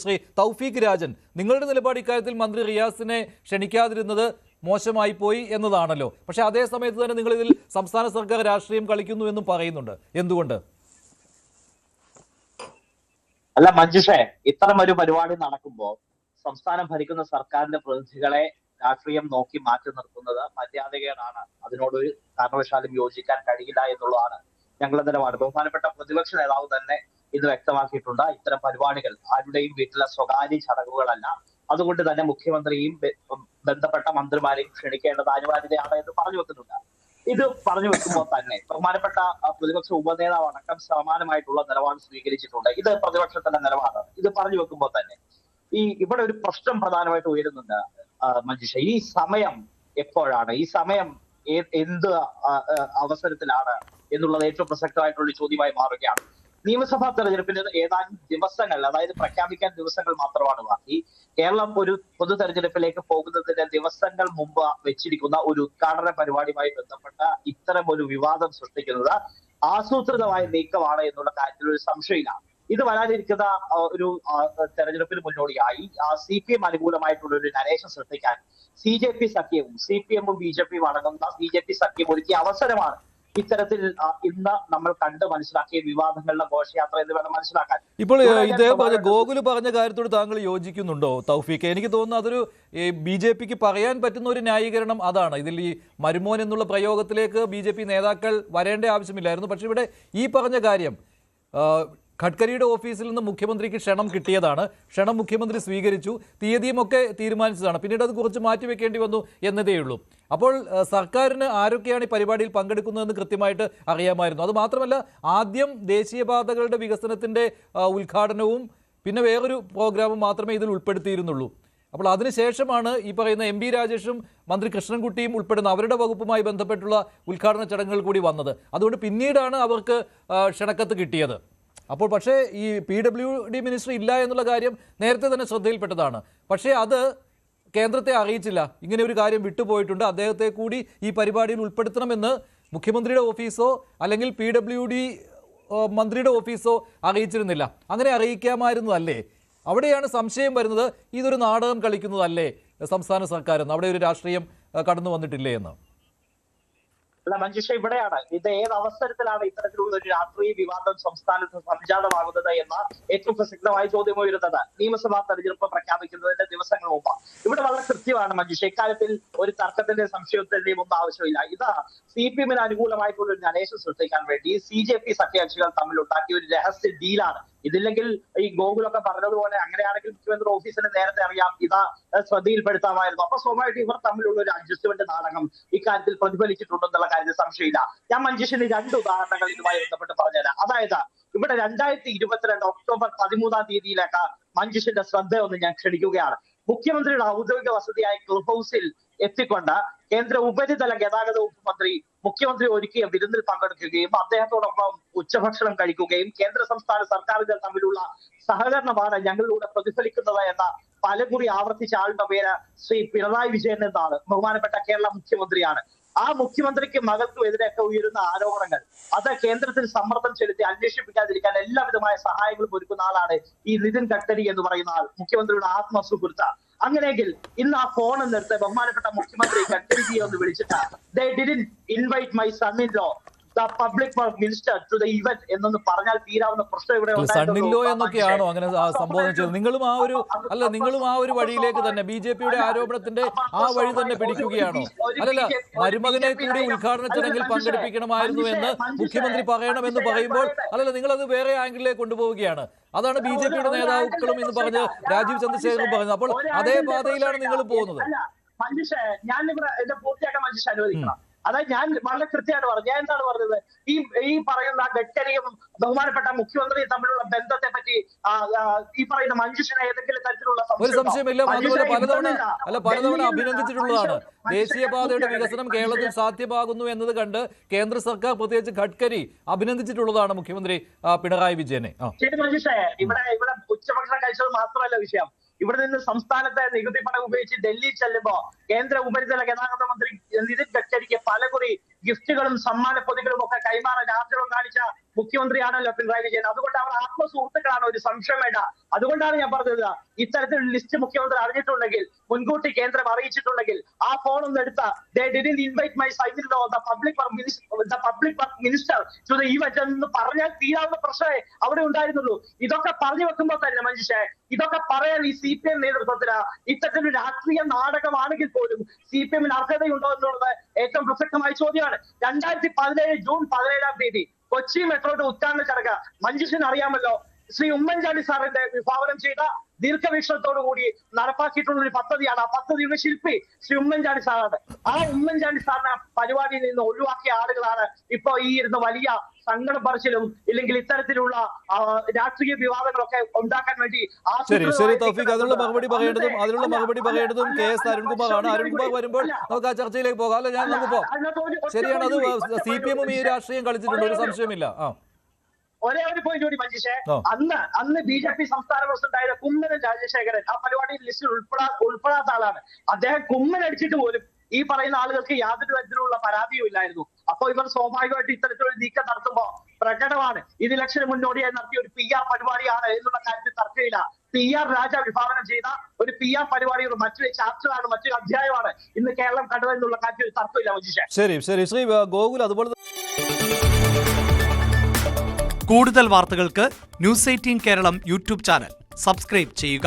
ശ്രീ തൗഫീഖ് രാജൻ, നിങ്ങളുടെ നിലപാട് ഇക്കാര്യത്തിൽ മന്ത്രി റിയാസിനെ ക്ഷണിക്കാതിരുന്നത് മോശമായി പോയി എന്നതാണല്ലോ. പക്ഷേ അതേ സമയത്ത് തന്നെ നിങ്ങൾ ഇതിൽ സംസ്ഥാന സർക്കാർ രാഷ്ട്രീയം കളിക്കുന്നു എന്നും പറയുന്നുണ്ട്. എന്തുകൊണ്ട്? അല്ല മഞ്ജുഷേ, ഇത്തരം ഒരു പരിപാടി നടക്കുമ്പോൾ സംസ്ഥാനം ഭരിക്കുന്ന സർക്കാരിന്റെ പ്രതിനിധികളെ രാഷ്ട്രീയം നോക്കി മാറ്റി നിർത്തുന്നത് മര്യാദകേടാണ്. അതിനോട് ഒരു കാരണവശാലും യോജിക്കാൻ കഴിയില്ല എന്നുള്ളതാണ് ഞങ്ങളുടെ നിലപാട്. ബഹുമാനപ്പെട്ട പ്രതിപക്ഷ നേതാവ് തന്നെ ഇത് വ്യക്തമാക്കിയിട്ടുണ്ട്. ഇത്തരം പരിപാടികൾ ആരുടെയും വീട്ടിലെ സ്വകാര്യ ചടങ്ങുകളല്ല. അതുകൊണ്ട് തന്നെ മുഖ്യമന്ത്രിയും ബന്ധപ്പെട്ട മന്ത്രിമാരെയും ക്ഷണിക്കേണ്ടത് അനിവാര്യതയാണ് എന്ന് പറഞ്ഞു വെക്കുന്നുണ്ട്. ഇത് പറഞ്ഞു വെക്കുമ്പോൾ തന്നെ ബഹുമാനപ്പെട്ട പ്രതിപക്ഷ ഉപനേതാവ് അടക്കം സമാനമായിട്ടുള്ള നിലപാട് സ്വീകരിച്ചിട്ടുണ്ട്. ഇത് പ്രതിപക്ഷത്തിന്റെ നിലപാടാണ്. ഇത് പറഞ്ഞു വെക്കുമ്പോൾ തന്നെ ഇവിടെ ഒരു പ്രശ്നം പ്രധാനമായിട്ട് ഉയരുന്നുണ്ട് മഞ്ജുഷ. ഈ സമയം എപ്പോഴാണ്, ഈ സമയം എന്ത് അവസരത്തിലാണ് എന്നുള്ളത് ഏറ്റവും പ്രസക്തമായിട്ടുള്ള ചോദ്യമായി മാറുകയാണ്. നിയമസഭാ തെരഞ്ഞെടുപ്പിന് ഏതാനും ദിവസങ്ങൾ, അതായത് പ്രഖ്യാപിക്കാൻ ദിവസങ്ങൾ മാത്രമാണ് ബാക്കി. കേരളം ഒരു പൊതു തെരഞ്ഞെടുപ്പിലേക്ക് പോകുന്നതിന്റെ ദിവസങ്ങൾ മുമ്പ് വെച്ചിരിക്കുന്ന ഒരു ഉദ്ഘാടന പരിപാടിയുമായി ബന്ധപ്പെട്ട ഇത്തരം ഒരു വിവാദം സൃഷ്ടിക്കുന്നത് ആസൂത്രിതമായ നീക്കമാണ് എന്നുള്ള കാര്യത്തിൽ ഒരു സംശയമില്ല. ഇത് വരാനിരിക്കുന്ന ഒരു തെരഞ്ഞെടുപ്പിന് മുന്നോടിയായി CPM അനുകൂലമായിട്ടുള്ള ഒരു നരേഷൻ സൃഷ്ടിക്കാൻ CJP സഖ്യവും CPM-ഉം BJP-യും അടങ്ങുന്ന BJP സഖ്യം ഒരുക്കിയ അവസരമാണ് ഇത്തരത്തിൽ ഇന്ന് നമ്മൾ കണ്ട് മനസ്സിലാക്കിയ വിവാദങ്ങളുടെ ഘോഷയാത്ര എന്ന് വേണം മനസ്സിലാക്കാൻ. ഇപ്പോൾ ഇതേപോലെ ഗോകുല് പറഞ്ഞ കാര്യത്തോട് താങ്കൾ യോജിക്കുന്നുണ്ടോ തൗഫീഖ്? എനിക്ക് തോന്നുന്നു അതൊരു BJP-ക്ക് പറയാൻ പറ്റുന്ന ഒരു ന്യായീകരണം അതാണ്. ഇതിൽ ഈ മരുമോൻ എന്നുള്ള പ്രയോഗത്തിലേക്ക് BJP നേതാക്കൾ വരേണ്ട ആവശ്യമില്ലായിരുന്നു. പക്ഷെ ഇവിടെ ഈ പറഞ്ഞ കാര്യം ഗഡ്കരിയുടെ ഓഫീസിൽ നിന്ന് മുഖ്യമന്ത്രിക്ക് ക്ഷണം കിട്ടിയതാണ്. ക്ഷണം മുഖ്യമന്ത്രി സ്വീകരിച്ചു, തീയതിയുമൊക്കെ തീരുമാനിച്ചതാണ്. പിന്നീട് അത് കുറച്ച് മാറ്റിവെക്കേണ്ടി വന്നു എന്നതേയുള്ളൂ. അപ്പോൾ സർക്കാരിന് ആരൊക്കെയാണ് ഈ പരിപാടിയിൽ പങ്കെടുക്കുന്നതെന്ന് കൃത്യമായിട്ട് അറിയാമായിരുന്നു. അതുമാത്രമല്ല, ആദ്യം ദേശീയപാതകളുടെ വികസനത്തിൻ്റെ ഉദ്ഘാടനവും പിന്നെ വേറൊരു പ്രോഗ്രാമും മാത്രമേ ഇതിൽ ഉൾപ്പെടുത്തിയിരുന്നുള്ളൂ. അപ്പോൾ അതിനുശേഷമാണ് ഈ പറയുന്ന MP രാജേഷും മന്ത്രി കൃഷ്ണൻകുട്ടിയും ഉൾപ്പെടുന്ന അവരുടെ വകുപ്പുമായി ബന്ധപ്പെട്ടുള്ള ഉദ്ഘാടന ചടങ്ങുകൾ കൂടി വന്നത്. അതുകൊണ്ട് പിന്നീടാണ് അവർക്ക് ക്ഷണക്കത്ത് കിട്ടിയത്. അപ്പോൾ പക്ഷേ ഈ PWD മിനിസ്റ്റർ ഇല്ല എന്നുള്ള കാര്യം നേരത്തെ തന്നെ ശ്രദ്ധയിൽപ്പെട്ടതാണ്. പക്ഷേ അത് കേന്ദ്രത്തെ അറിയിച്ചില്ല. ഇങ്ങനെ ഒരു കാര്യം വിട്ടുപോയിട്ടുണ്ട്, അദ്ദേഹത്തെ കൂടി ഈ പരിപാടിയിൽ ഉൾപ്പെടുത്തണമെന്ന് മുഖ്യമന്ത്രിയുടെ ഓഫീസോ അല്ലെങ്കിൽ PWD മന്ത്രിയുടെ ഓഫീസോ അറിയിച്ചിരുന്നില്ല. അങ്ങനെ അറിയിക്കാമായിരുന്നതല്ലേ? അവിടെയാണ് സംശയം വരുന്നത്. ഇതൊരു നാടകം കളിക്കുന്നതല്ലേ സംസ്ഥാന സർക്കാരെന്ന്, അവിടെ ഒരു രാഷ്ട്രീയം കടന്നു വന്നിട്ടില്ലേ എന്ന്. അല്ല മഞ്ജുഷ, ഇവിടെയാണ് ഇത് ഏത് അവസരത്തിലാണ് ഇത്തരത്തിലുള്ള ഒരു രാഷ്ട്രീയ വിവാദം സംസ്ഥാനത്ത് സംജാതമാകുന്നത് എന്ന ഏറ്റവും പ്രസക്തമായ ചോദ്യം ഉയരുന്നത്. നിയമസഭാ തെരഞ്ഞെടുപ്പ് പ്രഖ്യാപിക്കുന്നതിന്റെ ദിവസങ്ങൾ മുമ്പ് ഇവിടെ വളരെ കൃത്യമാണ് മഞ്ജുഷ. ഇക്കാര്യത്തിൽ ഒരു തർക്കത്തിന്റെ സംശയത്തിന്റെയും ഒന്നും ആവശ്യമില്ല. ഇത് CPM-ന് അനുകൂലമായിട്ടുള്ള ഒരു നരേഷൻ സൃഷ്ടിക്കാൻ വേണ്ടി CJP സഖ്യകക്ഷികൾ തമ്മിൽ ഉണ്ടാക്കിയ ഒരു രഹസ്യ ഡീലാണ്. ഇതില്ലെങ്കിൽ ഈ ഗോകുലൊക്കെ പറഞ്ഞതുപോലെ അങ്ങനെയാണെങ്കിൽ മുഖ്യമന്ത്രി ഓഫീസിന് നേരത്തെ അറിയാം, ഇതാ ശ്രദ്ധയിൽപ്പെടുത്താമായിരുന്നു. അപ്പൊ സ്വാഭാവികമായിട്ട് ഇവർ തമ്മിലുള്ള ഒരു അഡ്ജസ്റ്റ്മെന്റ് നാടകം ഇക്കാര്യത്തിൽ പ്രതിഫലിച്ചിട്ടുണ്ടെന്നുള്ള കാര്യത്തിൽ സംശയമില്ല. ഞാൻ മഞ്ജുഷിന് 2 ഉദാഹരണങ്ങൾ ഇതുമായി ബന്ധപ്പെട്ട് പറഞ്ഞുതരാം. അതായത് ഇവിടെ 2022 ഒക്ടോബർ 13-ാം തീയതിയിലേക്ക് മഞ്ജുഷിന്റെ ശ്രദ്ധയൊന്ന് ഞാൻ ക്ഷണിക്കുകയാണ്. മുഖ്യമന്ത്രിയുടെ ഔദ്യോഗിക വസതിയായ ക്ലബ് ഹൗസിൽ എത്തിക്കൊണ്ട് കേന്ദ്ര ഉപരിതല ഗതാഗത വകുപ്പ് മന്ത്രി മുഖ്യമന്ത്രി ഒരുക്കിയ വിരുന്നിൽ പങ്കെടുക്കുകയും അദ്ദേഹത്തോടൊപ്പം ഉച്ചഭക്ഷണം കഴിക്കുകയും കേന്ദ്ര സംസ്ഥാന സർക്കാരുകൾ തമ്മിലുള്ള സഹകരണമാണ് ഞങ്ങളിലൂടെ പ്രതിഫലിക്കുന്നത് എന്ന പലകുറി ആവർത്തിച്ച ആളുടെ പേര് ശ്രീ പിണറായി വിജയൻ എന്നാണ്. ബഹുമാനപ്പെട്ട കേരള മുഖ്യമന്ത്രിയാണ്. ആ മുഖ്യമന്ത്രിക്ക് മകൾക്കും എതിരെയൊക്കെ ഉയരുന്ന ആരോപണങ്ങൾ അത് കേന്ദ്രത്തിൽ സമ്മർദ്ദം ചെലുത്തി അന്വേഷിപ്പിക്കാതിരിക്കാൻ എല്ലാവിധമായ സഹായങ്ങളും ഒരുക്കുന്ന ആളാണ് ഈ നിതിൻ ഗഡ്കരി എന്ന് പറയുന്ന ആൾ, മുഖ്യമന്ത്രിയുടെ ആത്മസുഹൃത്ത്. അങ്ങനെയെങ്കിൽ ഇന്ന് ആ ഫോൺ എടുത്ത് ബഹുമാനപ്പെട്ട മുഖ്യമന്ത്രി ഗഡ്കരിജിയെ ഒന്ന് വിളിച്ചിട്ട് they didn't invite my son-in-law, the public works minister, to the event എന്നൊന്ന് പറഞ്ഞാൽ തീരാവുന്ന പ്രശ്നം ഇവിടെ സണ്ണില്ലോ എന്നൊക്കെയാണോ അങ്ങനെ സംബോധന ചെയ്തത്? നിങ്ങളും ആ ഒരു വഴിയിലേക്ക് തന്നെ BJP-യുടെ ആരോപണത്തിന്റെ ആ വഴി തന്നെ പിടിക്കുകയാണോ? അല്ലല്ല, മരുമകനെ കൂടി ഉദ്ഘാടന ചടങ്ങിൽ പങ്കെടുപ്പിക്കണമായിരുന്നു എന്ന് മുഖ്യമന്ത്രി പറയണമെന്ന് പറയുമ്പോൾ നിങ്ങൾ അത് വേറെ ആംഗിളിലേക്ക് കൊണ്ടുപോവുകയാണ്. അതാണ് BJP-യുടെ നേതാക്കളും എന്ന് പറഞ്ഞ് രാജീവ് ചന്ദ്രശേഖറും പറഞ്ഞത്. അപ്പോൾ അതേ പാതയിലാണ് നിങ്ങൾ പോകുന്നത്. മഞ്ജുഷ, ഞാൻ ഇവിടെ എന്റെ പൂർത്തിയാക്കാൻ മഞ്ജുഷ അനുവദിക്കണം. അതായത് ഞാൻ വളരെ കൃത്യമായിട്ട് പറഞ്ഞു. ഞാൻ എന്താണ് പറഞ്ഞത്? ഈ പറയുന്ന ഗഡ്കരിയും ബഹുമാനപ്പെട്ട മുഖ്യമന്ത്രിയും തമ്മിലുള്ള ബന്ധത്തെ പറ്റി ഈ പറയുന്ന മഞ്ജുഷിനെ ഏതെങ്കിലും തരത്തിലുള്ള ഒരു സംശയമില്ല. പലതവണ അഭിനന്ദിച്ചിട്ടുള്ളതാണ്. ദേശീയപാതയുടെ വികസനം കേരളത്തിൽ സാധ്യമാകുന്നു എന്നത് കണ്ട് കേന്ദ്ര സർക്കാർ, പ്രത്യേകിച്ച് ഗഡ്കരി അഭിനന്ദിച്ചിട്ടുള്ളതാണ് മുഖ്യമന്ത്രി പിണറായി വിജയനെ. ശരി മഞ്ജുഷേ, ഇവിടെ ഉച്ചഭക്ഷണം കഴിച്ചത് മാത്രമല്ല വിഷയം. ഇവിടെ നിന്ന് സംസ്ഥാനത്തെ നികുതി പണം ഉപയോഗിച്ച് ഡൽഹി ചെല്ലുമ്പോ കേന്ദ്ര ഉപരിതല ഗതാഗത മന്ത്രി നിതിൻ ഗഡ്കരിക്ക് പലകുറി ഗിഫ്റ്റുകളും സമ്മാന പൊതികളും ഒക്കെ കൈമാറാൻ ആർജവം കാണിച്ച മുഖ്യമന്ത്രിയാണല്ലോ പിണറായി വിജയൻ. അതുകൊണ്ട് അവർ ആത്മസുഹൃത്തുക്കളാണ്, ഒരു സംശയം വേണ്ട. അതുകൊണ്ടാണ് ഞാൻ പറഞ്ഞത്, ഇത്തരത്തിലുള്ള ലിസ്റ്റ് മുഖ്യമന്ത്രി അറിഞ്ഞിട്ടുണ്ടെങ്കിൽ, മുൻകൂട്ടി കേന്ദ്രം അറിയിച്ചിട്ടുണ്ടെങ്കിൽ ആ ഫോൺ ഒന്ന് എടുത്ത they didn't invite my son-in-law, the public work minister to the event എന്ന് പറഞ്ഞാൽ തീരാവുന്ന പ്രശ്നമേ അവിടെ ഉണ്ടായിരുന്നുള്ളൂ. ഇതൊക്കെ പറഞ്ഞു വെക്കുമ്പോൾ തന്നെ മനുഷ്യ, ഇതൊക്കെ പറയാൻ ഈ CPM നേതൃത്വത്തിന് ഇത്തരത്തിലൊരു രാഷ്ട്രീയ നാടകമാണെങ്കിൽ പോലും CPM അർഹതയുണ്ടോ എന്നുള്ളത് ഏറ്റവും പ്രസക്തമായ ചോദ്യമാണ്. 2017 ജൂൺ 17 കൊച്ചി മെട്രോയുടെ ഉദ്ഘാടന ചടങ്ങ് മഞ്ജുഷിന് അറിയാമല്ലോ. ശ്രീ ഉമ്മൻചാണ്ടി സാറിന്റെ വിഭാവനം ചെയ്ത ദീർഘവീക്ഷണത്തോടു കൂടി നടപ്പാക്കിയിട്ടുള്ള ഒരു പദ്ധതിയാണ്. ആ പദ്ധതിയുടെ ശില്പി ശ്രീ ഉമ്മൻചാണ്ടി സാറാണ്. ആ ഉമ്മൻചാണ്ടി സാറിനെ പരിപാടിയിൽ നിന്ന് ഒഴിവാക്കിയ ആളുകളാണ് ഇപ്പൊ ഈ ഇരുന്ന് വലിയ സങ്കടം പറച്ചിലും ഇല്ലെങ്കിൽ ഇത്തരത്തിലുള്ള രാഷ്ട്രീയ വിവാദങ്ങളൊക്കെ ഉണ്ടാക്കാൻ വേണ്ടി. ശരി തൗഫീഖ്, അതിനുള്ള മറുപടി പറയേണ്ടതും KS അരുൺകുമാറാണ്. അരുൺകുമാർ വരുമ്പോൾ നമുക്ക് ആ ചർച്ചയിലേക്ക് പോകാം. അല്ല, നമുക്ക് പോകാം. ശരിയാണ്, അത് CPM ഈ രാഷ്ട്രീയം കളിച്ചിട്ടുണ്ട്, ഒരു സംശയമില്ല. ഒരേ ഒരു പോയിന്റ് കൂടി മഞ്ജുഷേ, അന്ന് BJP സംസ്ഥാന പ്രസിഡന്റായ കുമ്മനം രാജശേഖരൻ ആ പരിപാടിയിൽ ലിസ്റ്റിൽ ഉൾപ്പെടാത്ത ആളാണ്. അദ്ദേഹം കുമ്മനടിച്ചിട്ട് പോലും ഈ പറയുന്ന ആളുകൾക്ക് യാതൊരു തരത്തിലുള്ള പരാതിയും ഇല്ലായിരുന്നു. അപ്പൊ ഇവർ സ്വാഭാവികമായിട്ട് ഇത്തരത്തിലൊരു നീക്കം നടത്തുമ്പോൾ പ്രകടമാണ് ഇത് ഇലക്ഷന് മുന്നോടിയായി നടത്തിയ ഒരു PR പരിപാടിയാണ് എന്നുള്ള കാര്യത്തിൽ തർക്കമില്ല. PR രാജ വിഭാവനം ചെയ്ത ഒരു PR പരിപാടിയുടെ മറ്റൊരു ചാപ്റ്ററാണ്, മറ്റൊരു അധ്യായമാണ് ഇന്ന് കേരളം കണ്ടതെന്നുള്ള കാര്യത്തിൽ ഒരു തർക്കമില്ല മഞ്ജുഷേ. ശരി ശ്രീ ഗോകുൽ, അതുപോലെ കൂടുതൽ വാർത്തകൾക്ക് News 18 Keralam YouTube channel subscribe ചെയ്യുക.